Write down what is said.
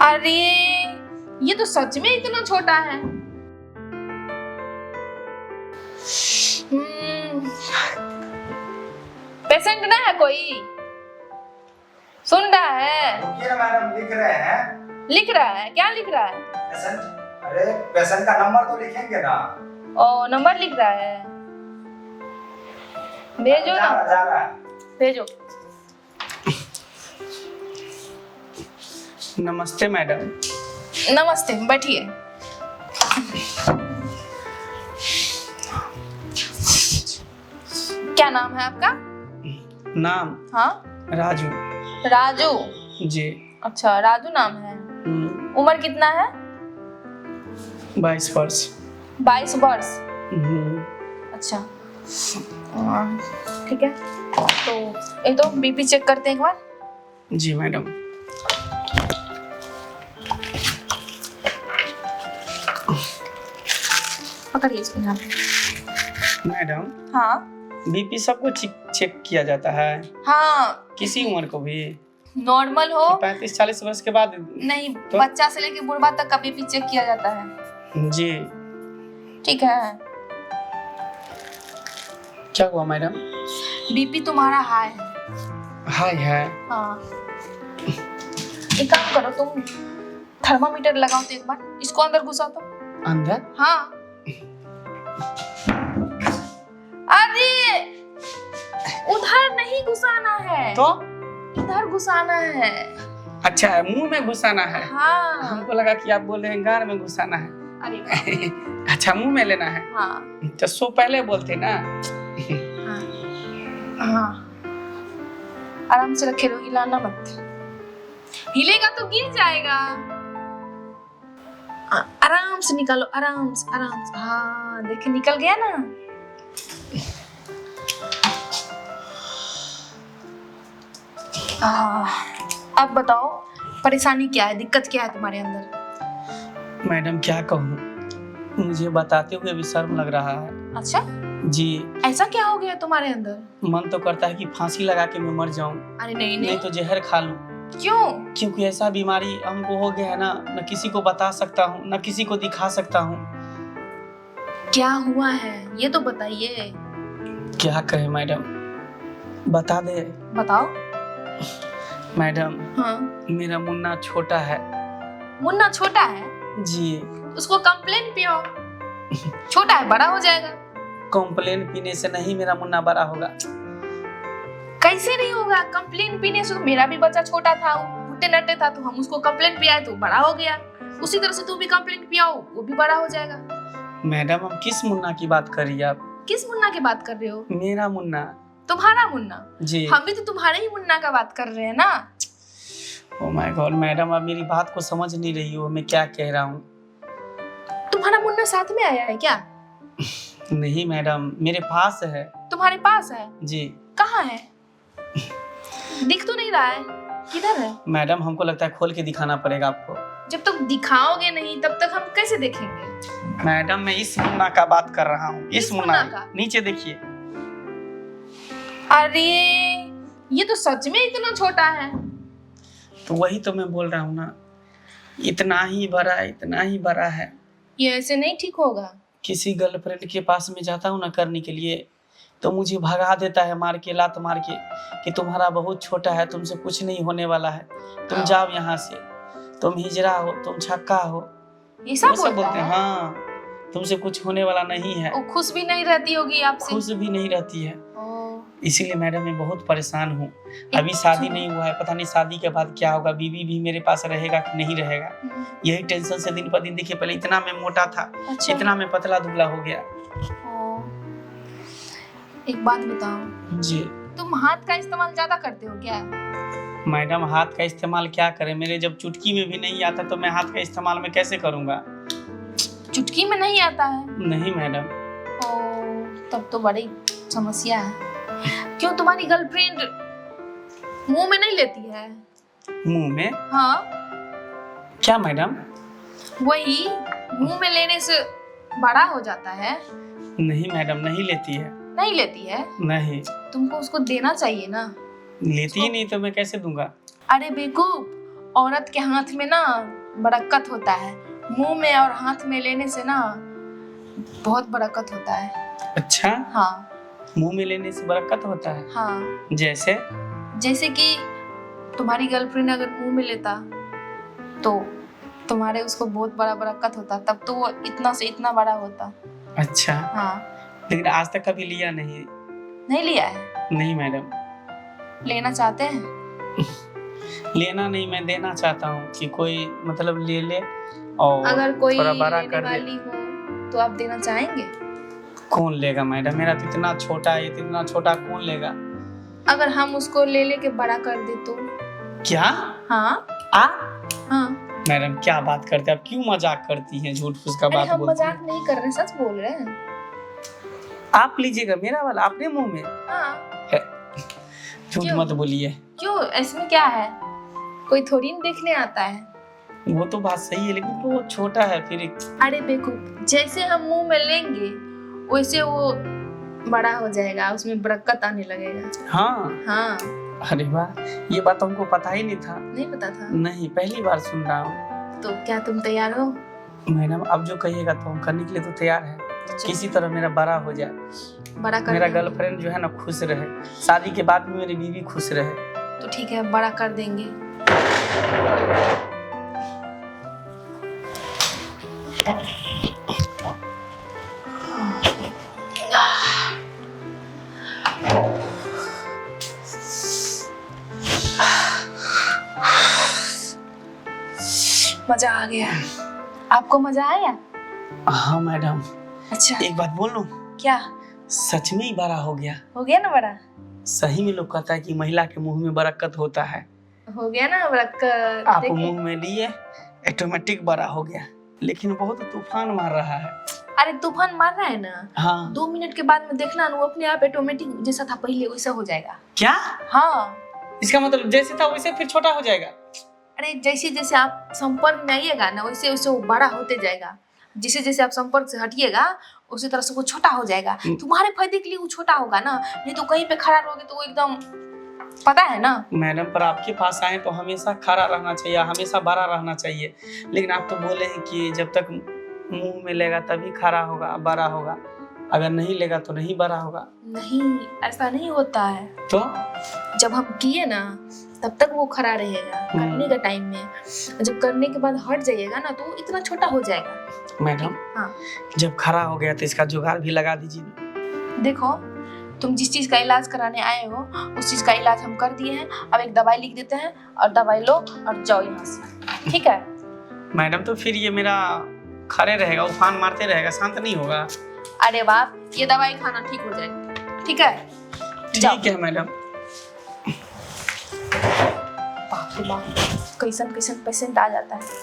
अरे ये तो सच में इतना छोटा है। पेशेंट ना है कोई? सुन रहा है? रुकिए ना मैडम, लिख रहे हैं। लिख रहा है? क्या लिख रहा है? पेशेंट, अरे पेशेंट का नंबर तो लिखेंगे ना। ओ नंबर लिख रहा है, भेजो ना। जा रहा है। भेजो। नमस्ते मैडम। नमस्ते, बैठिए। क्या नाम है आपका? नाम? हाँ राजू। राजू? जी। अच्छा राजू नाम है। उम्र कितना है? 22 वर्ष। 22 वर्ष। अच्छा ठीक है, तो एक तो बीपी चेक करते हैं एक बार। जी मैडम। पकड़िए इसको यहाँ पे। मैडम हाँ बीपी सबको चेक किया जाता है? हाँ। किसी उम्र को भी? नॉर्मल हो 35-40 वर्ष के बाद? नहीं तो? बच्चा से लेके बुढ़ा तक का बीपी चेक किया जाता है। जी। ठीक है। क्या हुआ मैडम? बीपी तुम्हारा हाई है। हाई है? हाँ एक काम करो, तुम थर्मामीटर लगाओ तो एक बार, इसको अंदर घुसाओ तो। अंदर? हाँ। अरे उधर नहीं घुसाना है, तो इधर घुसाना है। अच्छा है, मुंह में घुसाना है? हाँ। हमको लगा कि आप बोल रहे हैं गार में घुसाना है। अरे अच्छा मुंह में लेना है? हाँ। तो सो पहले बोलते ना। हाँ आराम से रखे रहो, हिलाना मत, हिलेगा तो गिर जाएगा। आराम से निकालो, आराम से आराम से। हाँ देखिए निकल गया ना। अब बताओ परेशानी क्या है, दिक्कत क्या है तुम्हारे अंदर? मैडम क्या कहूँ, मुझे बताते हुए भी शर्म लग रहा है। अच्छा जी। ऐसा क्या हो गया तुम्हारे अंदर? मन तो करता है कि फांसी लगा के मैं मर जाऊं। अरे नहीं नहीं तो जहर खा लूं। क्यों? क्योंकि ऐसा बीमारी हमको हो गया है ना, न किसी को बता सकता हूँ न किसी को दिखा सकता हूँ। क्या हुआ है ये तो बताइए। क्या कहे मैडम, बता दे? बताओ। मैडम हाँ मेरा मुन्ना छोटा है। मुन्ना छोटा है? जी। उसको कंप्लेन पियो, छोटा है बड़ा हो जाएगा। कॉम्प्लेन पीने से नहीं मेरा मुन्ना बड़ा होगा। कैसे नहीं होगा? कंप्लेन पीने से, मेरा भी बच्चा छोटा था, भुट्टे नट्टे था, तो हम उसको कंप्लेन पियाए तो बड़ा हो गया। उसी तरह से तू भी कंप्लेन पियाओ, वो भी बड़ा हो जाएगा। मैडम हम किस मुन्ना की बात कर रही है आप? किस मुन्ना की बात कर रहे हो? मेरा मुन्ना। तुम्हारा मुन्ना? जी। हम भी तो तुम्हारे ही मुन्ना का बात कर रहे हैं ना। ओह माय गॉड मैडम, आप मेरी बात को समझ नहीं रही हो, मैं क्या कह रहा हूँ। तुम्हारा मुन्ना साथ में आया है क्या? नहीं मैडम, मेरे पास है। तुम्हारे पास है? जी। कहाँ है? दिख तो नहीं रहा है, किधर है? मैडम हमको लगता है खोल के दिखाना पड़ेगा आपको। जब तक दिखाओगे नहीं तब तक हम कैसे देखेंगे? मैडम मैं इस मुन्ना का बात कर रहा हूँ, इस मुन्ना का? नीचे देखिए। अरे ये तो सच में इतना छोटा है। तो वही तो मैं बोल रहा हूँ ना, इतना ही बड़ा, इतना ही बड़ा है। ये ऐसे नहीं ठीक होगा। किसी गर्लफ्रेंड के पास में जाता हूँ ना करने के लिए, तो मुझे भगा देता है मार के, लात मार के, कि तुम्हारा बहुत छोटा है, तुमसे कुछ नहीं होने वाला है, तुम जाओ यहाँ से, तुम हिजड़ा हो, तुम छक्का हो, ये सब बोलते हैं। हाँ तुमसे कुछ होने वाला नहीं है। वो खुश भी नहीं रहती होगी आपसे? खुश भी नहीं रहती है। इसीलिए मैडम मैं बहुत परेशान हूँ। अभी शादी नहीं हुआ है, पता नहीं शादी के बाद क्या होगा, बीवी भी मेरे पास रहेगा कि नहीं रहेगा, यही टेंशन से दिन पर दिन। देखिए पहले इतना मैं मोटा था, अच्छा। इतना मैं पतला दुबला हो गया। एक बात बताओ जी। तुम हाथ का इस्तेमाल ज्यादा करते हो क्या? मैडम हाथ का इस्तेमाल क्या करें, मेरे जब चुटकी में भी नहीं आता तो मैं हाथ का इस्तेमाल में कैसे करूँगा? चुटकी में नहीं आता है? नहीं मैडम। तब तो बड़ी समस्या है। क्यों तुम्हारी गर्लफ्रेंड मुंह में नहीं लेती है? मुंह में? हाँ। क्या मैडम? वही मुंह में लेने से बड़ा हो जाता है। नहीं मैडम नहीं लेती है। नहीं लेती है? नहीं। तुमको उसको देना चाहिए ना। लेती ही नहीं तो मैं कैसे दूंगा? अरे बेवकूफ, औरत के हाथ में ना बरकत होता है, मुंह में और हाथ में लेने से ना बहुत बरकत होता है। अच्छा, हाँ मुंह में लेने से बरकत होता है? हाँ, जैसे कि तुम्हारी गर्लफ्रेंड अगर मुंह में लेता तो तुम्हारे उसको बहुत बड़ा बरकत होता, तब तो वो इतना से इतना बड़ा होता। अच्छा, हाँ। लेकिन आज तक कभी लिया नहीं। नहीं लिया है? नहीं मैडम। लेना चाहते हैं? लेना नहीं, मैं देना चाहता हूँ कि कोई मतलब ले ले और अगर कोई थोड़ा बड़ा लेने कर दे। वाली हो तो आप देना चाहेंगे? कौन लेगा मैडम, मेरा तो इतना छोटा है, इतना छोटा कौन लेगा? अगर हम उसको ले लेके बड़ा कर दे तो? क्या? हाँ हाँ। मैडम क्या बात करते हैं आप, क्यों मजाक करती हैं, झूठ फूस का अरे बात हम बोलती हैं? मजाक नहीं कर रहे, सच बोल रहे हैं। आप लीजिएगा मेरा वाला अपने मुंह में। हाँ। झूठ क्यों? मत बोलिए। क्यों, इसमें क्या है? कोई थोड़ी न देखने आता है। वो तो बात सही है, लेकिन वो छोटा है फिर। अरे बेवकूफ, जैसे हम मुंह में लेंगे वैसे वो बड़ा हो जाएगा, उसमें बरकत आने लगेगा। हाँ हाँ। अरे वाह, ये बात हमको पता ही नहीं था। नहीं पता था? नहीं, पहली बार सुन रहा हूँ। तो क्या तुम तैयार हो? मैडम अब जो कहिएगा तो हम करने के लिए तो तैयार है। किसी तरह मेरा बड़ा हो जाए, बड़ा कर मेरा देंगे। गर्लफ्रेंड जो है ना खुश रहे, शादी के बाद भी मेरी बीवी खुश रहे। तो ठीक है, बड़ा कर देंगे। मजा आ गया। आपको मजा आया? हाँ मैडम। अच्छा, एक बात बोल लूं, क्या सच में ही बड़ा हो गया। हो गया ना बड़ा? सही में लोग कहता है कि महिला के मुंह में बरकत होता है। हो गया ना बरकत? आप देखे? मुंह में लिए ऑटोमेटिक बड़ा हो गया, लेकिन बहुत तूफान मार रहा है। अरे तूफान मार रहा है ना, हाँ 2 मिनट के बाद में देखना ना, वो अपने आप ऑटोमेटिक जैसा था पहले वैसा हो जाएगा। क्या? हाँ। इसका मतलब जैसे था वैसे फिर छोटा हो जाएगा? अरे जैसे जैसे आप संपर्क में आइएगा ना वैसे वैसे वो बड़ा होते जाएगा। जैसे जैसे आप संपर्क से हटिएगा उसी तरह से वो छोटा हो जाएगा। तुम्हारे फायदे के लिए वो छोटा होगा ना, नहीं तो कहीं पे खड़ा रहोगे तो वो एकदम, पता है ना। मैडम पर आपके पास आए तो हमेशा खड़ा रहना चाहिए, हमेशा बड़ा रहना चाहिए, लेकिन आप तो बोले हैं कि जब तक मुंह में लेगा तभी खड़ा होगा, बड़ा होगा, अगर नहीं लेगा तो नहीं बड़ा होगा। नहीं, ऐसा नहीं होता है। तो जब हम किए ना तब तक वो खड़ा रहेगा करने का टाइम में, जब करने के बाद हट जाइएगा ना तो वो इतना छोटा हो जाएगा। मैडम हाँ। जब खड़ा हो गया तो इसका जुगाड़ भी लगा दीजिए। देखो, तुम जिस चीज का इलाज कराने आए हो उस चीज का इलाज हम कर दिए हैं। अब एक दवाई लिख देते हैं और दवाई लो और जाओ यहाँ से, ठीक है? मैडम तो फिर ये मेरा खड़े रहेगा, उफान मारते रहेगा, शांत नहीं होगा? अरे बाप, ये दवाई खाना ठीक हो जाएगा, ठीक है? ठीक है मैडम। बाप रे बाप, कैसन कैसन पेशेंट आ जाता है।